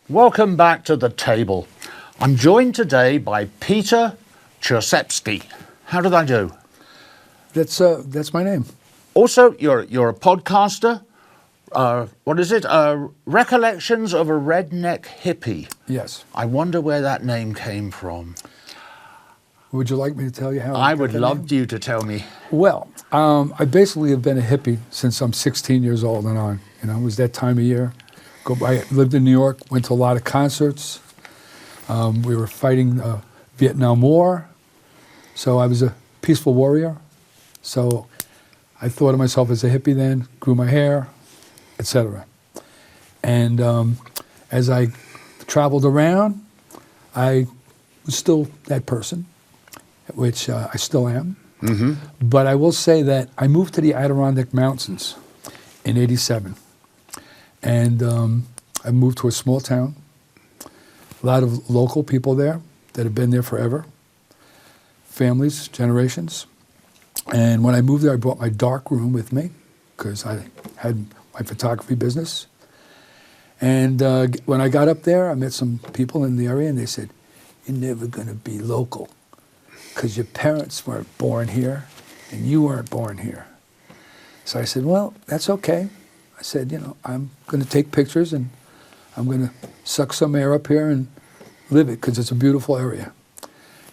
Welcome back to the table. I'm joined today by Peter Czerszewski. How did I do? That's my name. Also, you're a podcaster. What is it? Recollections of a Red Neck Hippie. Yes. I wonder where that name came from. Would you like me to tell you how? I would love you to tell me. Well, I basically have been a hippie since I'm 16 years old and on. You know, it was that time of year. I lived in New York, went to a lot of concerts. We were fighting the Vietnam War, so I was a peaceful warrior. So I thought of myself as a hippie then, grew my hair, etc. And as I traveled around, I was still that person, which I still am. Mm-hmm. But I will say that I moved to the Adirondack Mountains in '87. And I moved to a small town, a lot of local people there that have been there forever, families, generations. And when I moved there, I brought my dark room with me because I had my photography business. And when I got up there, I met some people in the area and they said, "You're never going to be local because your parents weren't born here and you weren't born here." So I said, "Well, that's okay." I said, "You know, I'm going to take pictures and I'm going to suck some air up here and live it because it's a beautiful area."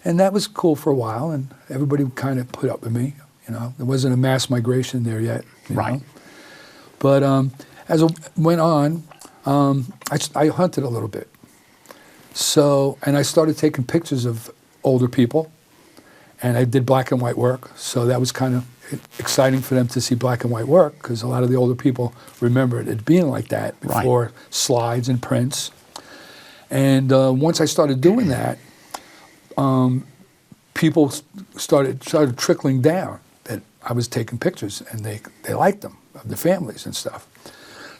And that was cool for a while, and everybody kind of put up with me. You know, there wasn't a mass migration there yet. Right. Know? But as it went on, I hunted a little bit. So, and I started taking pictures of older people, and I did black and white work. So that was kind of exciting for them to see black and white work because a lot of the older people remember it being like that before slides and prints. And once I started doing that, people started trickling down that I was taking pictures, and they liked them, of the families and stuff.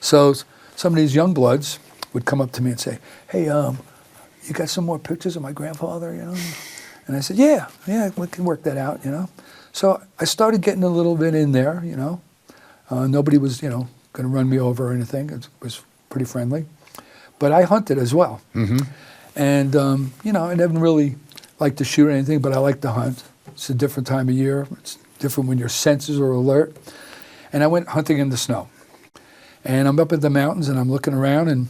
So some of these young bloods would come up to me and say, "Hey, you got some more pictures of my grandfather, you know?" And I said, yeah, we can work that out, you know. So I started getting a little bit in there, you know. Nobody was, you know, going to run me over or anything. It was pretty friendly. But I hunted as well. Mm-hmm. And, you know, I never really liked to shoot or anything, but I like to hunt. It's a different time of year. It's different when your senses are alert. And I went hunting in the snow. And I'm up in the mountains, and I'm looking around, and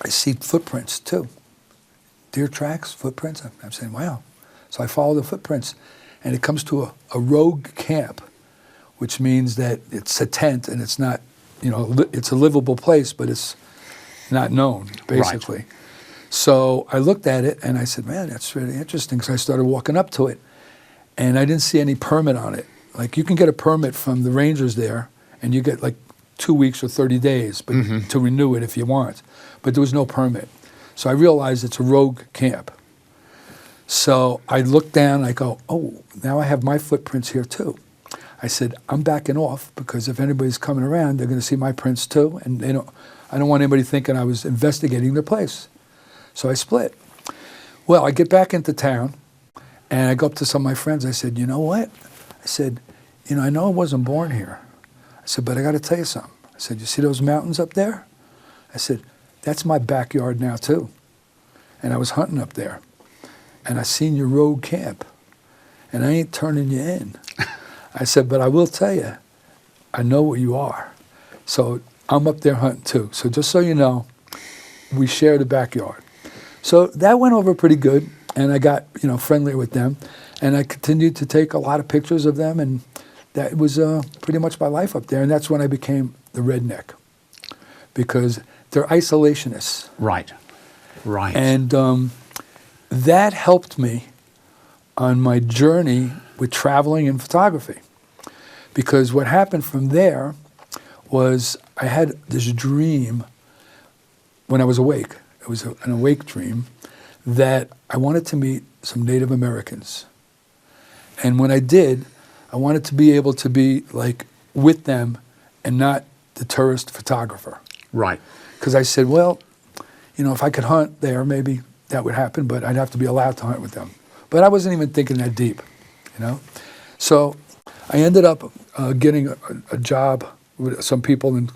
I see footprints, too. Deer tracks, footprints. I'm saying, wow. So I follow the footprints, and it comes to a rogue camp, which means that it's a tent and it's not, you know, it's a livable place, but it's not known, basically. Right. So I looked at it and I said, man, that's really interesting. So I started walking up to it, and I didn't see any permit on it. Like, you can get a permit from the rangers there, and you get like 2 weeks or 30 days but to renew it if you want. But there was no permit. So I realized it's a rogue camp. So I looked down, I go, oh, now I have my footprints here too. I said, I'm backing off because if anybody's coming around, they're going to see my prints too, and I don't want anybody thinking I was investigating their place. So I split. Well, I get back into town, and I go up to some of my friends. I said, you know what? I said, you know, I know I wasn't born here. I said, but I got to tell you something. I said, you see those mountains up there? I said, that's my backyard now too. And I was hunting up there. And I seen your rogue camp, and I ain't turning you in. I said, but I will tell you, I know where you are. So I'm up there hunting too. So just so you know, we share the backyard. So that went over pretty good, and I got, you know, friendly with them, and I continued to take a lot of pictures of them, and that was pretty much my life up there. And that's when I became the redneck, because they're isolationists. Right. And that helped me on my journey with traveling and photography. Because what happened from there was I had this dream when I was awake. It was an awake dream that I wanted to meet some Native Americans. And when I did, I wanted to be able to be like with them and not the tourist photographer. Right. Because I said, well, you know, if I could hunt there, maybe that would happen, but I'd have to be allowed to hunt with them. But I wasn't even thinking that deep, you know? So I ended up getting a job with some people in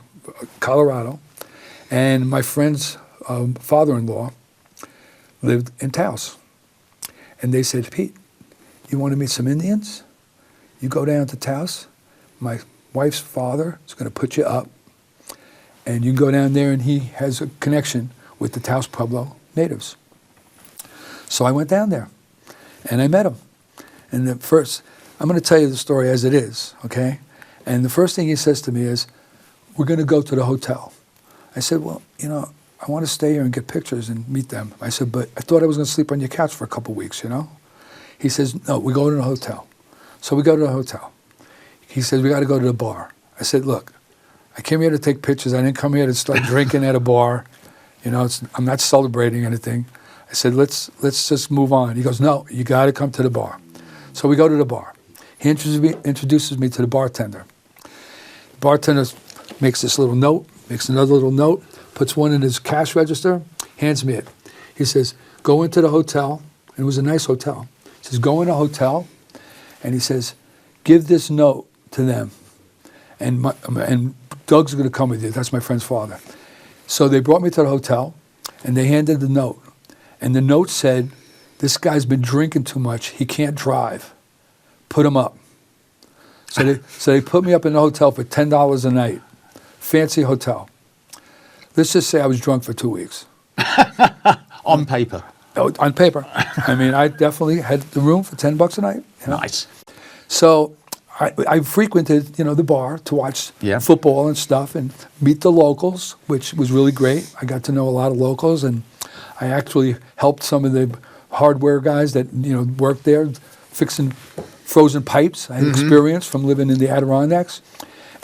Colorado, and my friends father-in-law lived in Taos. And they said, Pete, you want to meet some Indians? You go down to Taos. My wife's father is going to put you up. And you can go down there, and he has a connection with the Taos Pueblo natives. So I went down there, and I met him. And I'm going to tell you the story as it is, okay? And the first thing he says to me is, we're going to go to the hotel. I said, well, you know, I want to stay here and get pictures and meet them. I said, but I thought I was going to sleep on your couch for a couple of weeks, you know? He says, no, we go to the hotel. So we go to the hotel. He says, we got to go to the bar. I said, look, I came here to take pictures. I didn't come here to start drinking at a bar. You know, I'm not celebrating anything. I said, let's just move on. He goes, no, you got to come to the bar. So we go to the bar. He introduces me to the bartender. The bartender makes this little note, makes another little note, puts one in his cash register, hands me it. He says, go into the hotel. And it was a nice hotel. He says, go in a hotel. And he says, give this note to them. And Doug's going to come with you. That's my friend's father. So they brought me to the hotel, and they handed the note. And the note said, this guy's been drinking too much. He can't drive. Put him up. So they put me up in the hotel for $10 a night. Fancy hotel. Let's just say I was drunk for 2 weeks. On paper. Oh, on paper. I mean, I definitely had the room for $10 a night. You know? Nice. So I frequented, you know, the bar to watch football and stuff and meet the locals, which was really great. I got to know a lot of locals, and I actually helped some of the hardware guys that, you know, worked there fixing frozen pipes. I had experience from living in the Adirondacks.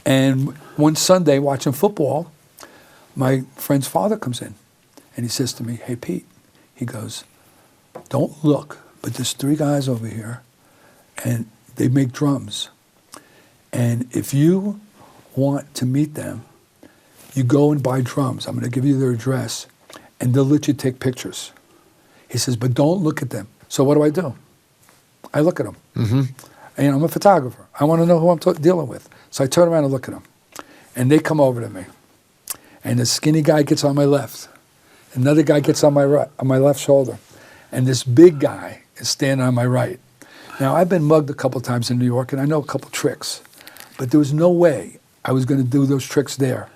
And one Sunday, watching football, my friend's father comes in, and he says to me, hey, Pete, he goes, don't look, but there's 3 guys over here, and they make drums. And if you want to meet them, you go and buy drums. I'm going to give you their address, and they'll let you take pictures. He says, but don't look at them. So what do? I look at them. And I'm a photographer. I want to know who I'm dealing with. So I turn around and look at them. And they come over to me. And the skinny guy gets on my left. Another guy gets on my right, on my left shoulder. And this big guy is standing on my right. Now, I've been mugged a couple times in New York, and I know a couple tricks. But there was no way I was going to do those tricks there,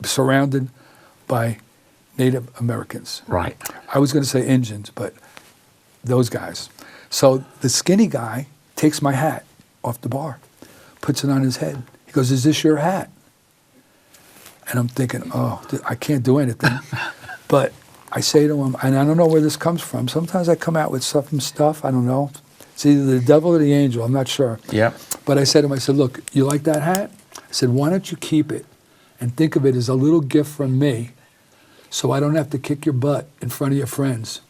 surrounded by Native Americans. Right. I was going to say Indians, but those guys. So the skinny guy takes my hat off the bar, puts it on his head. He goes, is this your hat? And I'm thinking, oh, I can't do anything. But I say to him, and I don't know where this comes from. Sometimes I come out with some stuff, I don't know. It's either the devil or the angel, I'm not sure. Yeah. But I said to him, I said, look, you like that hat? I said, why don't you keep it and think of it as a little gift from me so I don't have to kick your butt in front of your friends.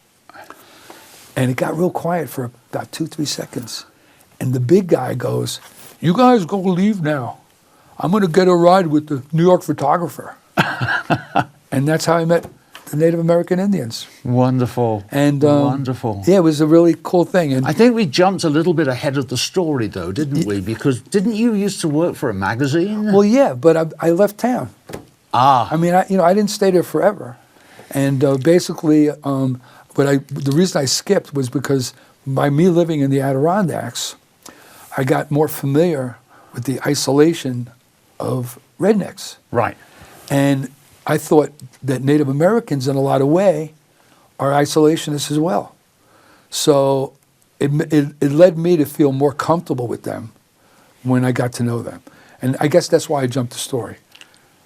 And it got real quiet for about 2-3 seconds. And the big guy goes, you guys go leave now. I'm going to get a ride with the New York photographer. And that's how I met the Native American Indians. Wonderful. And wonderful. Yeah, it was a really cool thing. And I think we jumped a little bit ahead of the story, though, didn't we? Because didn't you used to work for a magazine? Well, yeah, but I left town. Ah. I mean, I didn't stay there forever. And basically, the reason I skipped was because by me living in the Adirondacks, I got more familiar with the isolation of rednecks. Right. And I thought that Native Americans, in a lot of way, are isolationists as well. So it led me to feel more comfortable with them when I got to know them. And I guess that's why I jumped the story.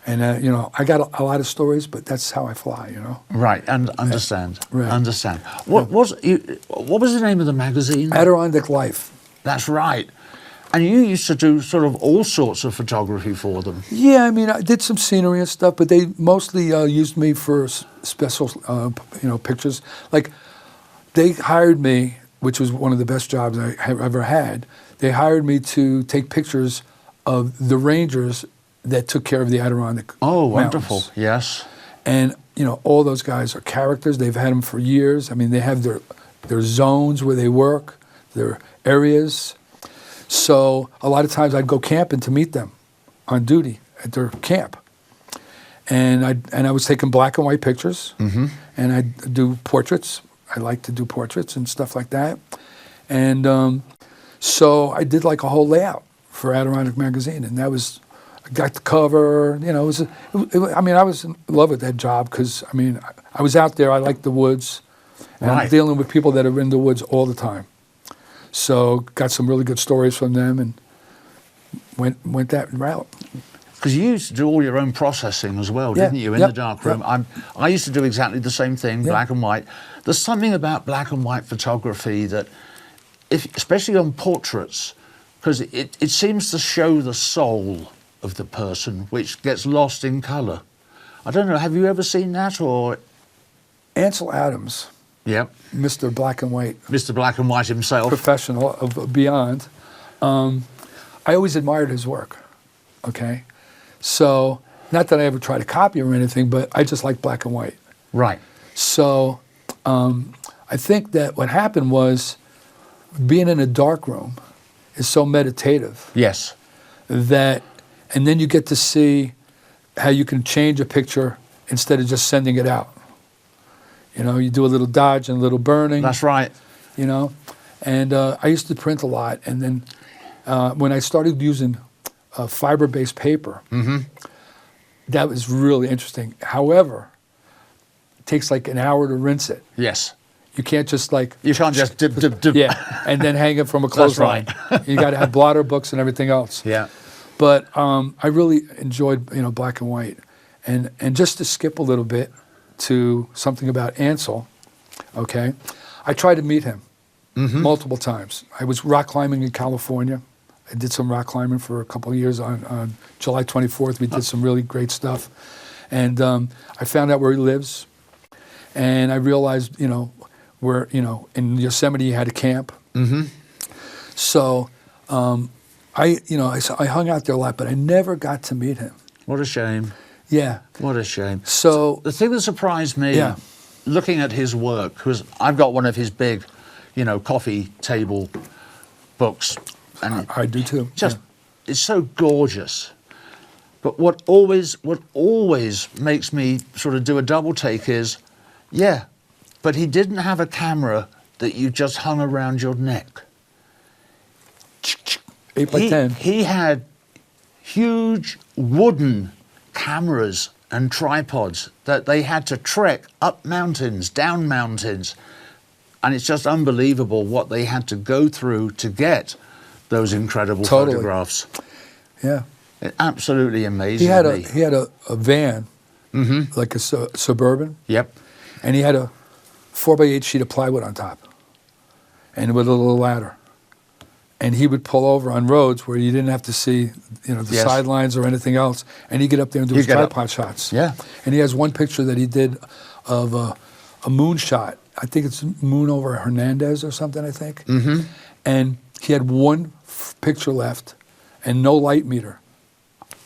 And, I got a lot of stories, but that's how I fly, Right, and understand. Right. Understand. What was the name of the magazine? Adirondack Life. That's right. And you used to do sort of all sorts of photography for them. Yeah, I mean, I did some scenery and stuff, but they mostly used me for special, pictures. Like, they hired me, which was one of the best jobs I have ever had. They hired me to take pictures of the rangers that took care of the Adirondack Oh, wonderful. Mountains. Yes. And, all those guys are characters. They've had them for years. I mean, they have their zones where they work, their areas. So a lot of times I'd go camping to meet them on duty at their camp. and I was taking black and white pictures, and I do portraits. I like to do portraits and stuff like that, and so I did like a whole layout for Adirondack Magazine, and that was. I got the cover, you know. I mean, I was in love with that job because I mean, I was out there. I liked the woods, and I'm dealing with people that are in the woods all the time. So got some really good stories from them, and went that route. Because you used to do all your own processing as well, didn't you, in the darkroom? I used to do exactly the same thing, black and white. There's something about black and white photography that, especially on portraits, because it seems to show the soul of the person, which gets lost in colour. I don't know, have you ever seen that, or...? Ansel Adams, Mr. Black and White. Mr. Black and White himself. Professional of beyond. I always admired his work, okay? So, not that I ever try to copy or anything, but I just like black and white. Right. So, I think that what happened was, being in a dark room is so meditative. Yes. And then you get to see how you can change a picture instead of just sending it out. You know, you do a little dodge and a little burning. That's right. You know, and I used to print a lot, and then when I started using fiber-based paper, that was really interesting. However, it takes like an hour to rinse it. Yes. You can't just like... You can't just dip. Yeah, and then hang it from a clothesline. That's You got to have blotter books and everything else. Yeah. But I really enjoyed, you know, black and white. And just to skip a little bit to something about Ansel, okay, I tried to meet him multiple times. I was rock climbing in California. I did some rock climbing for a couple of years. On July 24th, we did some really great stuff. And I found out where he lives. And I realized, you know, where, you know, in Yosemite he had a camp. So I hung out there a lot, but I never got to meet him. What a shame. Yeah. What a shame. So the thing that surprised me, looking at his work, because I've got one of his big, you know, coffee table books. And I do too. It's so gorgeous. But what always makes me sort of do a double take is, but he didn't have a camera that you just hung around your neck. 8 by 10. He had huge wooden cameras and tripods that they had to trek up mountains, down mountains. And it's just unbelievable what they had to go through to get those incredible photographs. Yeah. Absolutely amazing. He had a van, like a Suburban. Yep. And he had a 4x8 sheet of plywood on top, and with a little ladder. And he would pull over on roads where you didn't have to see, you know, the sidelines or anything else. And he'd get up there and do his tripod shots. Yeah. And he has one picture that he did of a moon shot. I think it's moon over Hernandez or something, I think. And he had one picture left and no light meter.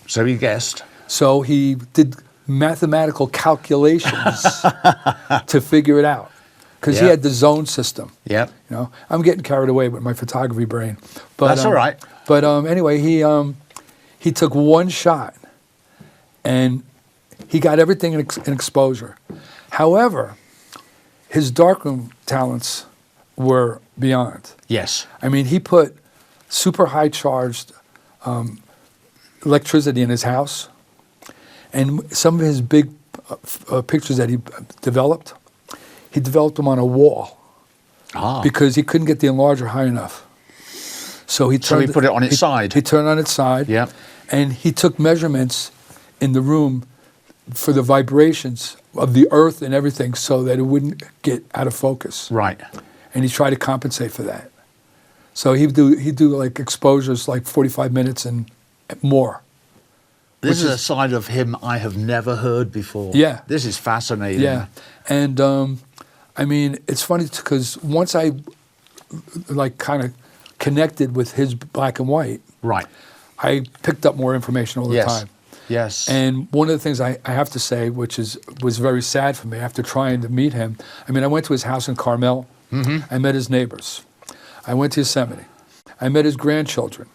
So he guessed. So he did mathematical calculations to figure it out. Because he had the zone system. Yeah. You know, I'm getting carried away with my photography brain. But, that's all right. But anyway, he took one shot, and he got everything in exposure. However, his darkroom talents were beyond. Yes. I mean, he put super high charged electricity in his house, and some of his big pictures that he developed them on a wall because he couldn't get the enlarger high enough. So he put it on its side. He turned on its side. Yeah. And he took measurements in the room for the vibrations of the earth and everything so that it wouldn't get out of focus. Right. And he tried to compensate for that. So he'd do like exposures like 45 minutes and more. This is a side of him I have never heard before. Yeah. This is fascinating. Yeah. And I mean, it's funny because once I like kind of connected with his black and white, right, I picked up more information all the time. Yes. And one of the things I have to say, which was very sad for me after trying to meet him, I mean, I went to his house in Carmel. I met his neighbors. I went to Yosemite. I met his grandchildren.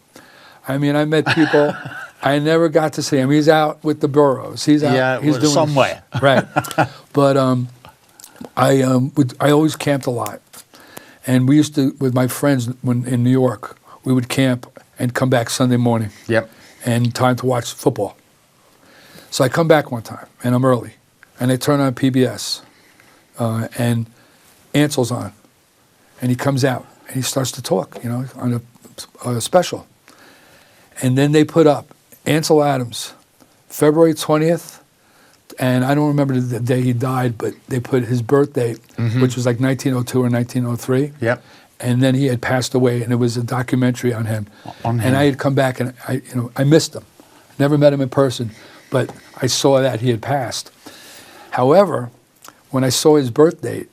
I mean, I met people. I never got to see him. He's out with the burros. He's out. Yeah, he's doing somewhere. Right. But I always camped a lot, and we used to, with my friends when in New York, we would camp and come back Sunday morning. Yep. And time to watch football. So I come back one time, and I'm early, and they turn on PBS, and Ansel's on, and he comes out, and he starts to talk, on a special. And then they put up Ansel Adams, February 20th, and I don't remember the day he died, but they put his birth date, which was like 1902 or 1903. Yep. And then he had passed away, and it was a documentary on him. And I had come back, and I missed him. Never met him in person, but I saw that he had passed. However, when I saw his birth date,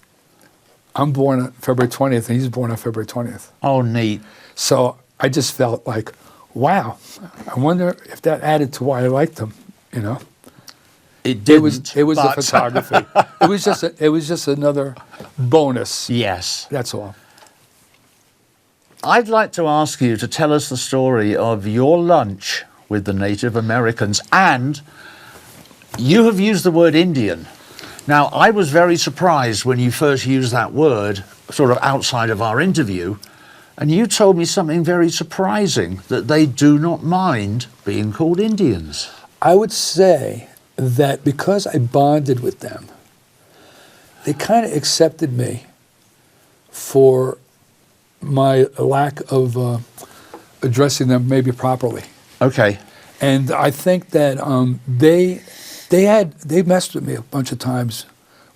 I'm born on February 20th, and he's born on February 20th. Oh, neat. So I just felt like, wow, I wonder if that added to why I liked him, It didn't. It was the photography. It was just another bonus. Yes. That's all. I'd like to ask you to tell us the story of your lunch with the Native Americans, and you have used the word Indian. Now, I was very surprised when you first used that word, sort of outside of our interview, and you told me something very surprising, that they do not mind being called Indians. I would say that because I bonded with them, they kind of accepted me for my lack of addressing them maybe properly. Okay. And I think that they messed with me a bunch of times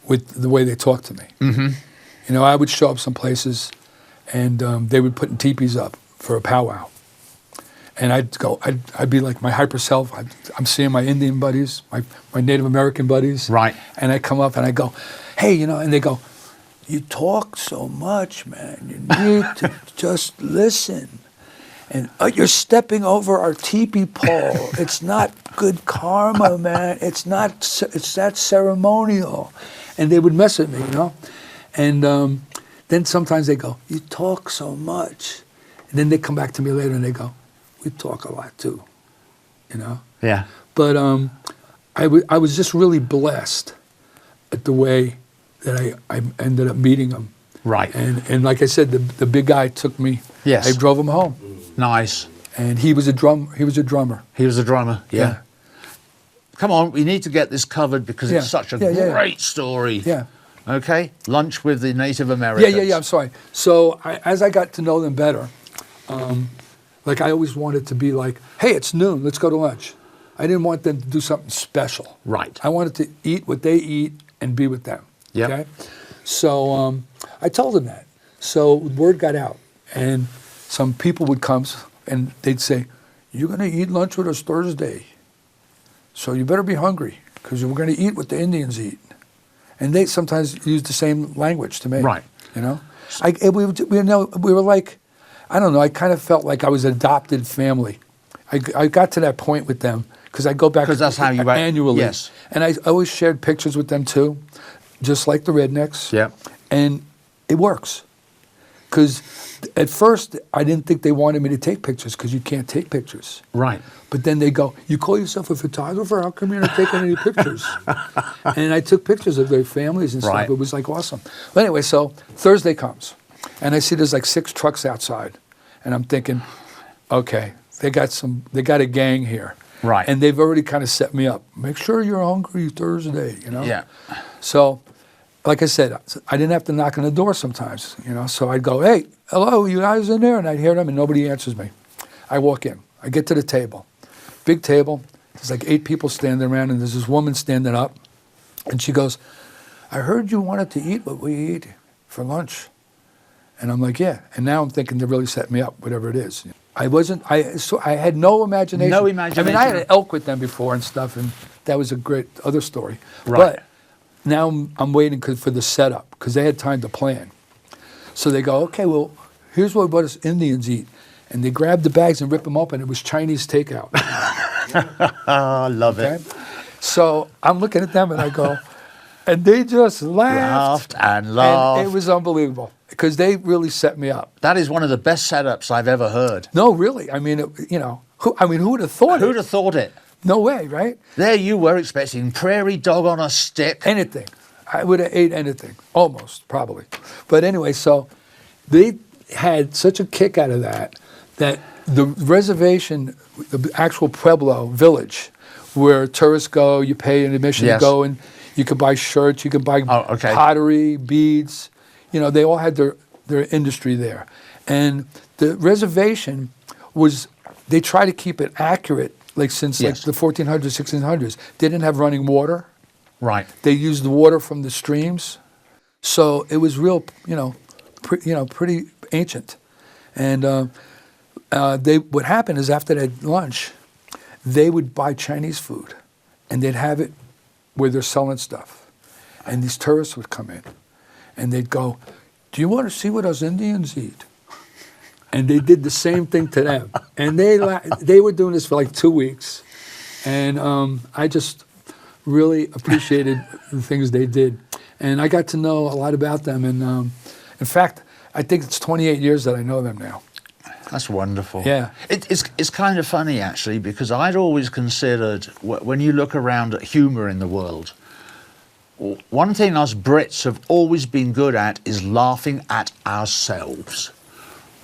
with the way they talked to me. Mm-hmm. I would show up some places, and they would put teepees up for a powwow. And I'd be like my hyper self. I'm seeing my Indian buddies, my Native American buddies. Right. And I come up and I go, hey, and they go, you talk so much, man. You need to just listen. And you're stepping over our teepee pole. It's not good karma, man. It's that ceremonial. And they would mess with me, And then sometimes they go, you talk so much. And then they come back to me later and they go, we talk a lot too, Yeah. But I was just really blessed at the way that I ended up meeting them. Right. And like I said, the big guy took me. Yes. I drove him home. Nice. And he was a drummer. He was a drummer. Yeah. Come on, we need to get this covered because it's such a great story. Yeah. Okay. Lunch with the Native Americans. Yeah. I'm sorry. So as I got to know them better, like I always wanted to be like, hey, it's noon. Let's go to lunch. I didn't want them to do something special. Right. I wanted to eat what they eat and be with them. Yeah. Okay. So I told them that. So word got out, and some people would come and they'd say, you're going to eat lunch with us Thursday. So you better be hungry because we're going to eat what the Indians eat. And they sometimes use the same language to me. Right. We were like, I don't know, I kind of felt like I was an adopted family. I got to that point with them because I go back that's how you annually. Yes. And I always shared pictures with them too, just like the rednecks. Yeah. And it works. Because at first, I didn't think they wanted me to take pictures because you can't take pictures. Right. But then they go, you call yourself a photographer? How come you're not taking any pictures? And I took pictures of their families and stuff. Right. It was like awesome. But anyway, so Thursday comes. And I see there's like 6 trucks outside. And I'm thinking, okay, they got a gang here. Right. And they've already kind of set me up. Make sure you're hungry Thursday, Yeah. So, like I said, I didn't have to knock on the door sometimes, So I'd go, hey, hello, you guys in there? And I'd hear them and nobody answers me. I walk in. I get to the table. Big table. There's like 8 people standing around and there's this woman standing up. And she goes, I heard you wanted to eat what we eat for lunch. And I'm like, yeah. And now I'm thinking they really set me up, whatever it is. I had no imagination. No imagination. I mean, I had an elk with them before and stuff, and that was a great other story. Right. But now I'm waiting for the setup because they had time to plan. So they go, okay, well, here's what us Indians eat. And they grab the bags and rip them open. It was Chinese takeout. I love it. So I'm looking at them and I go, and they just laughed. And laughed. And it was unbelievable because they really set me up. That is one of the best setups I've ever heard. No, really. I mean, Who would have thought it? Who'd have thought it? No way, right? There you were expecting prairie dog on a stick. Anything. I would have ate anything, almost, probably. But anyway, so they had such a kick out of that the reservation, the actual Pueblo village, where tourists go, you pay an admission to go, and you can buy shirts, you can buy pottery, beads. You know, they all had their industry there. And the reservation was, they try to keep it accurate, like since like the 1400s, 1600s. They didn't have running water. Right. They used the water from the streams. So it was real, pretty ancient. And what happened is after that lunch, they would buy Chinese food, and they'd have it where they're selling stuff. And these tourists would come in, and they'd go, "Do you want to see what us Indians eat?" And they did the same thing to them. And they were doing this for like 2 weeks. And I just really appreciated the things they did. And I got to know a lot about them. And in fact, I think it's 28 years that I know them now. That's wonderful. Yeah. It's kind of funny, actually, because I'd always considered, when you look around at humour in the world, one thing us Brits have always been good at is laughing at ourselves.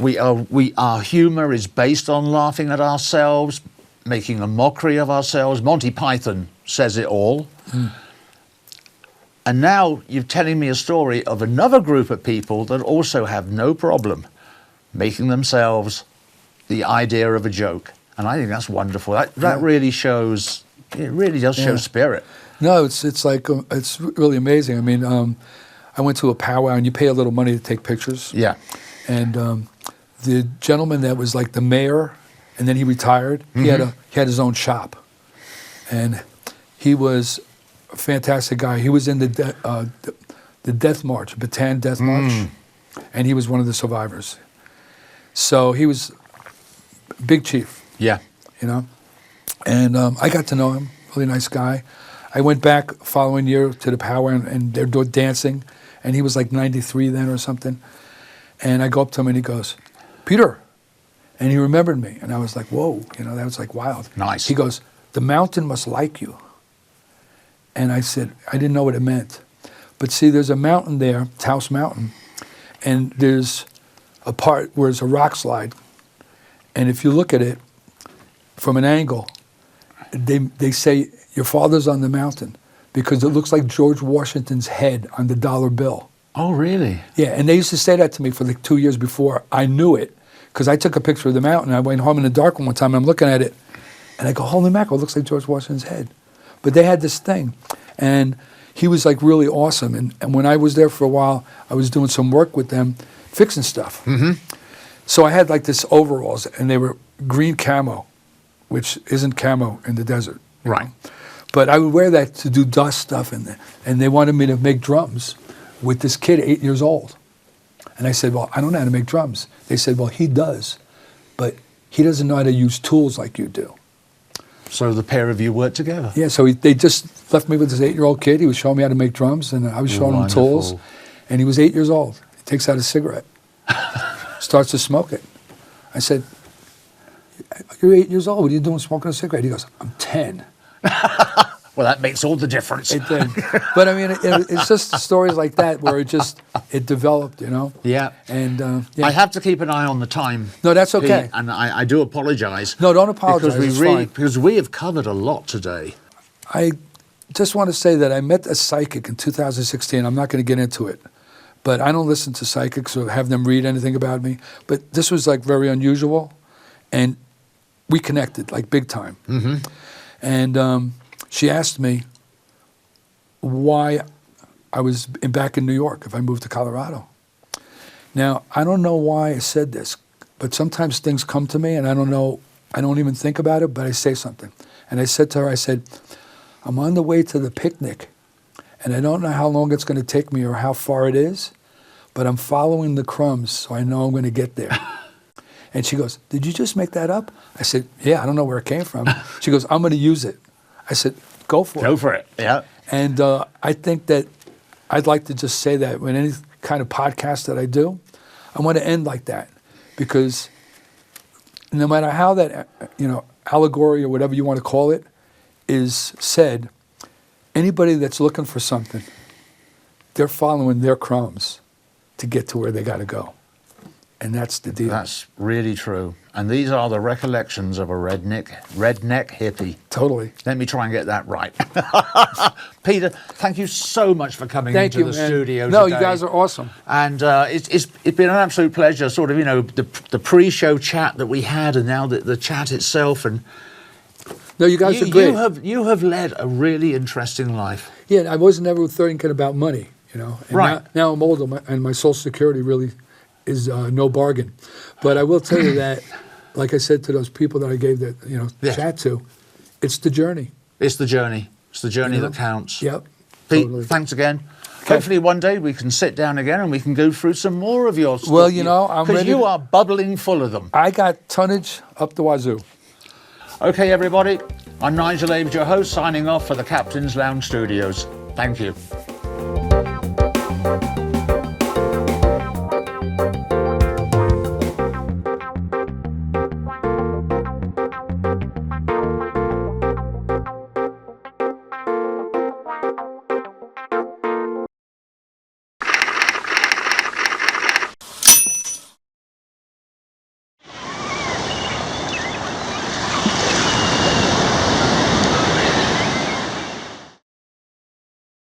Our humour is based on laughing at ourselves, making a mockery of ourselves. Monty Python says it all. And now you're telling me a story of another group of people that also have no problem making themselves the idea of a joke. And I think that's wonderful. That really shows, it really does show spirit. No, it's like, it's really amazing. I mean, I went to a powwow, and you pay a little money to take pictures. Yeah. And the gentleman that was like the mayor, and then he retired, he had his own shop. And he was a fantastic guy. He was in the Death March, Bataan Death March, and he was one of the survivors. So he was big chief. Yeah. You know? And I got to know him, really nice guy. I went back following year to the powwow, and they're dancing, and he was like 93 then or something. And I go up to him, and he goes, "Peter." And he remembered me, and I was like, whoa, that was like wild. Nice. He goes, "The mountain must like you." And I said, I didn't know what it meant. But see, there's a mountain there, Taos Mountain, and there's a part where it's a rock slide. And if you look at it from an angle, they say your father's on the mountain because it looks like George Washington's head on the dollar bill. Oh, really? Yeah, and they used to say that to me for like 2 years before I knew it, because I took a picture of the mountain. I went home in the dark one time, and I'm looking at it, and I go, holy mackerel, it looks like George Washington's head. But they had this thing, and he was like really awesome. And when I was there for a while, I was doing some work with them, fixing stuff. So I had like this overalls, and they were green camo, which isn't camo in the desert. Right. But I would wear that to do dust stuff, and they wanted me to make drums with this kid, 8 years old. And I said, well, I don't know how to make drums. They said, well, he does, but he doesn't know how to use tools like you do. So the pair of you worked together? Yeah, so they just left me with this 8-year-old kid. He was showing me how to make drums, and I was showing him tools. And he was 8 years old. He takes out a cigarette, starts to smoke it. I said, you're 8 years old. What are you doing smoking a cigarette? He goes, I'm 10. Well, that makes all the difference. It did. But I mean, it's just stories like that where it developed, Yeah. And I have to keep an eye on the time. No, that's okay. Pete, and I do apologise. No, don't apologise. Because we have covered a lot today. I just want to say that I met a psychic in 2016. I'm not going to get into it, but I don't listen to psychics or have them read anything about me. But this was like very unusual, and we connected like big time. And she asked me why I was back in New York if I moved to Colorado. Now, I don't know why I said this, but sometimes things come to me and I don't even think about it, but I say something. And I said to her, I said, I'm on the way to the picnic, and I don't know how long it's going to take me or how far it is, but I'm following the crumbs, so I know I'm going to get there. And she goes, did you just make that up? I said, yeah, I don't know where it came from. She goes, I'm going to use it. I said, go for it. Go for it, yeah. And I think that I'd like to just say that with any kind of podcast that I do, I want to end like that, because no matter how that, allegory or whatever you want to call it is said, anybody that's looking for something, they're following their crumbs to get to where they got to go. And that's the deal. That's really true. And these are the recollections of a redneck hippie. Totally. Let me try and get that right. Peter, thank you so much for coming into the studio No, today. you guys are awesome. And it's been an absolute pleasure, sort of, you know, the pre-show chat that we had and now the chat itself. And no, you guys are great. You have led a really interesting life. Yeah, I wasn't ever thinking about money, you know. And right. Now I'm older, and my Social Security really is no bargain. But I will tell you that, like I said to those people that I gave the chat to, it's the journey. It's the journey. It's the journey that counts. Yep. Pete, Totally. thanks again. Okay. Hopefully one day we can sit down again and we can go through some more of your stuff. Well, you know, I'm ready. Because you are bubbling full of them. I got tonnage up the wazoo. Okay, everybody. I'm Nigel Ames, your host, signing off for the Captain's Lounge Studios. Thank you.